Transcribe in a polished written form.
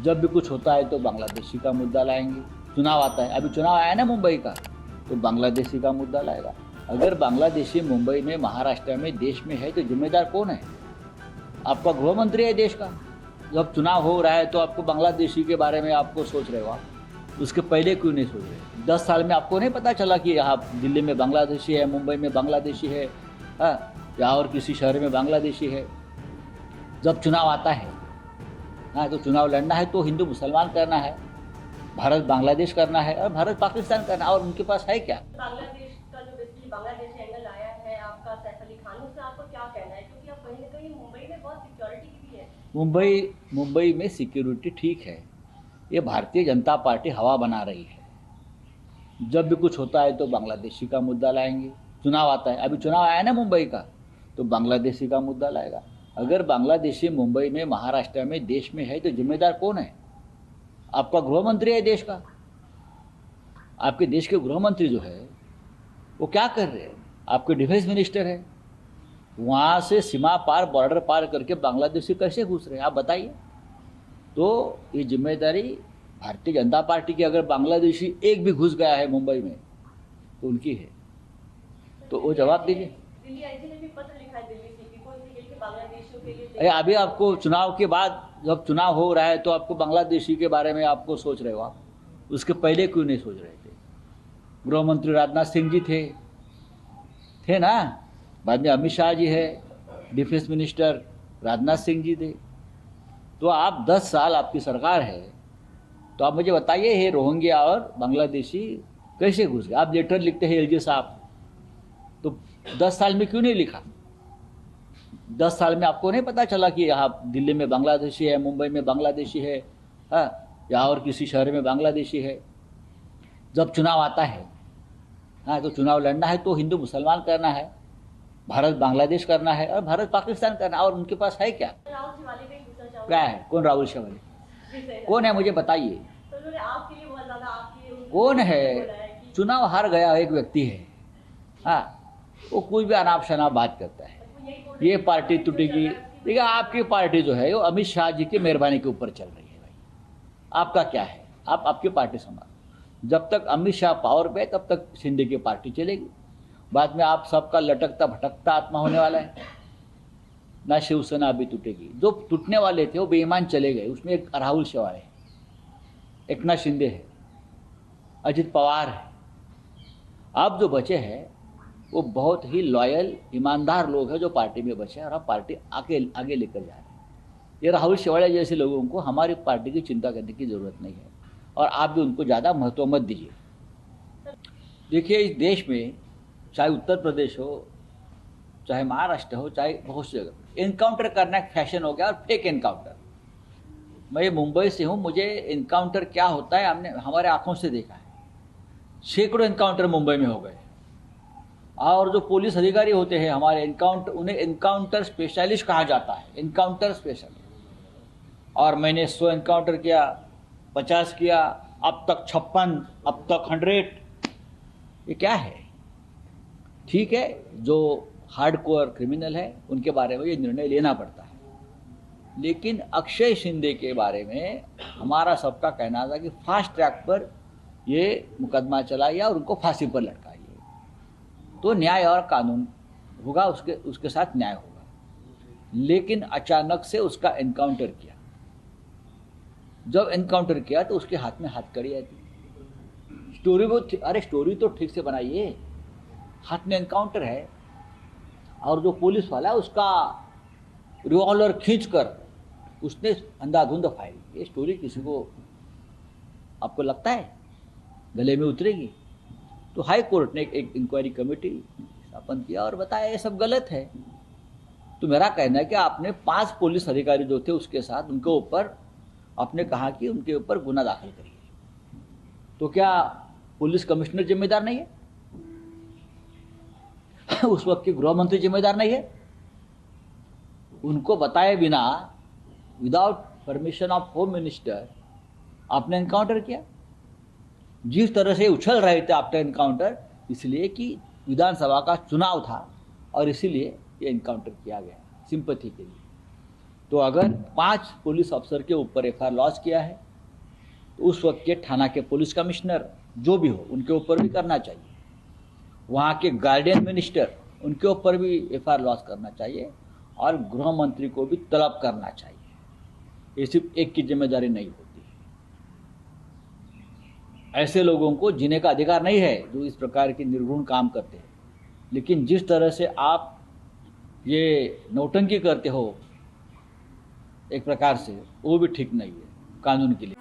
जब भी कुछ होता है तो बांग्लादेशी का मुद्दा लाएंगे। चुनाव आता है, अभी चुनाव आया ना मुंबई का, तो बांग्लादेशी का मुद्दा लाएगा। अगर बांग्लादेशी मुंबई में, महाराष्ट्र में, देश में है तो जिम्मेदार कौन है? आपका गृह मंत्री है देश का। जब चुनाव हो रहा है तो आपको बांग्लादेशी के बारे में आपको सोच रहे हो आप, उसके पहले क्यों नहीं सोच रहे? 10 साल में आपको नहीं पता चला कि यहाँ दिल्ली में बांग्लादेशी है, मुंबई में बांग्लादेशी है, हाँ, या और किसी शहर में बांग्लादेशी है। जब चुनाव आता है, हाँ, तो चुनाव लड़ना है तो हिंदू मुसलमान करना है, भारत बांग्लादेश करना है और भारत पाकिस्तान करना है, और उनके पास है क्या? बांग्लादेश का जो बेसिकली बांग्लादेश एंगल आया है आपका सैफ अली खान, उससे आपको क्या कहना है? क्योंकि अब कहीं ना कहीं मुंबई में बहुत सिक्योरिटी की भी है। मुंबई में सिक्योरिटी ठीक है, ये भारतीय जनता पार्टी हवा बना रही है। जब भी कुछ होता है तो बांग्लादेशी का मुद्दा लाएंगे। चुनाव आता है, अभी चुनाव आया ना मुंबई का, तो बांग्लादेशी का मुद्दा लाएगा। अगर बांग्लादेशी मुंबई में, महाराष्ट्र में, देश में है तो जिम्मेदार कौन है? आपका गृह मंत्री है देश का। आपके देश के गृह मंत्री जो है वो क्या कर रहे हैं? आपके डिफेंस मिनिस्टर है, वहाँ से सीमा पार, बॉर्डर पार करके बांग्लादेशी कैसे घुस रहे हैं आप बताइए। तो ये जिम्मेदारी भारतीय जनता पार्टी की। अगर बांग्लादेशी एक भी घुस गया है मुंबई में तो उनकी है, तो वो जवाब दीजिए। दिल्ली आईजी ने भी पत्र लिखा है दिल्ली सीपी को, इसलिए कि बांग्लादेशियों के लिए अरे अभी आपको चुनाव के बाद, जब चुनाव हो रहा है तो आपको बांग्लादेशी के बारे में आपको सोच रहे हो आप, उसके पहले क्यों नहीं सोच रहे थे? गृह मंत्री राजनाथ सिंह जी थे ना, बाद में अमित शाह जी है, डिफेंस मिनिस्टर राजनाथ सिंह जी थे। तो आप 10 साल आपकी सरकार है, तो आप मुझे बताइए ये रोहिंग्या और बांग्लादेशी कैसे घुस गए? आप लेटर लिखते हैं एलजी साहब, तो 10 साल में क्यों नहीं लिखा? 10 साल में आपको नहीं पता चला कि यहाँ दिल्ली में बांग्लादेशी है, मुंबई में बांग्लादेशी है, हाँ, या और किसी शहर में बांग्लादेशी है। जब चुनाव आता है, हाँ, तो चुनाव लड़ना है तो हिंदू मुसलमान करना है, भारत बांग्लादेश करना है और भारत पाकिस्तान करना है, और उनके पास है क्या? राहुल शिवाली पे पूछना चाहूंगा। क्या है? कौन राहुल शिवाली? कौन है मुझे बताइए। तो उन्होंने आपके लिए बहुत ज्यादा कौन है? चुनाव हार गया एक व्यक्ति है, हाँ, वो कोई भी अनाप शनाप बात करता है, ये पार्टी टूटेगी। देखिए आपकी पार्टी जो है वो अमित शाह जी की मेहरबानी के ऊपर चल रही है भाई। आपका क्या है? आप आपकी पार्टी संभालो। जब तक अमित शाह पावर पे है तब तक शिंदे की पार्टी चलेगी। बाद में आप सबका लटकता भटकता आत्मा होने वाला है ना। शिवसेना अभी टूटेगी। जो टूटने वाले थे वो बेईमान चले गए। उसमें एक राहुल शिवाले है, एकनाथ शिंदे है, अजित पवार है। अब जो बचे हैं वो बहुत ही लॉयल, ईमानदार लोग हैं जो पार्टी में बचे हैं, और हम पार्टी आगे लेकर जा रहे हैं। ये राहुल शिवाले जैसे लोगों को हमारी पार्टी की चिंता करने की ज़रूरत नहीं है, और आप भी उनको ज़्यादा महत्व मत दीजिए। देखिए इस देश में चाहे उत्तर प्रदेश हो, चाहे महाराष्ट्र हो, चाहे बहुत सी जगह इनकाउंटर करना एक फैशन हो गया, और फेक इनकाउंटर। मैं मुंबई से हूँ, मुझे इनकाउंटर क्या होता है हमने हमारे आंखों से देखा है। सैकड़ों इनकाउंटर मुंबई में हो गए, और जो पुलिस अधिकारी होते हैं हमारे उन्हें इनकाउंटर स्पेशलिस्ट कहा जाता है, इनकाउंटर स्पेशलिस्ट। और मैंने 100 इनकाउंटर किया, 50 किया, अब तक 56, अब तक 100। ये क्या है? ठीक है, जो हार्डकोर क्रिमिनल है उनके बारे में ये निर्णय लेना पड़ता है, लेकिन अक्षय शिंदे के बारे में हमारा सबका कहना था कि फास्ट ट्रैक पर ये मुकदमा चलाइए और उनको फांसी पर लटकाइए, तो न्याय और कानून होगा, उसके साथ न्याय होगा। लेकिन अचानक से उसका एनकाउंटर किया। जब एनकाउंटर किया तो उसके हाथ में हथकड़ी आई थी। स्टोरी तो ठीक से बनाइए। हाथ में एनकाउंटर है, और जो पुलिस वाला है उसका रिवॉल्वर खींचकर उसने अंधाधुंध फायरिंग। ये स्टोरी किसी को आपको लगता है गले में उतरेगी? तो हाई कोर्ट ने एक इंक्वायरी कमेटी स्थापन किया और बताया ये सब गलत है। तो मेरा कहना है कि आपने 5 पुलिस अधिकारी जो थे उसके साथ, उनके ऊपर आपने कहा कि उनके ऊपर गुना दाखिल करिए, तो क्या पुलिस कमिश्नर जिम्मेदार नहीं है? उस वक्त के गृह मंत्री जिम्मेदार नहीं है? उनको बताए बिना, without permission of home minister, आपने एनकाउंटर किया। जिस तरह से उछल रहे थे आफ्टर एनकाउंटर, इसलिए कि विधानसभा का चुनाव था और इसीलिए ये एनकाउंटर किया गया, सिंपैथी के लिए। तो अगर 5 पुलिस अफसर के ऊपर एफआईआर लॉन्च किया है तो उस वक्त के थाना के पुलिस कमिश्नर जो भी हो उनके ऊपर भी करना चाहिए, वहाँ के गार्डियन मिनिस्टर उनके ऊपर भी एफआईआर लॉन्च करना चाहिए और गृह मंत्री को भी तलब करना चाहिए। ये सिर्फ एक की जिम्मेदारी नहीं होती। ऐसे लोगों को जीने का अधिकार नहीं है जो इस प्रकार के निर्घृण काम करते हैं। लेकिन जिस तरह से आप ये नौटंकी करते हो एक प्रकार से, वो भी ठीक नहीं है कानून के लिए।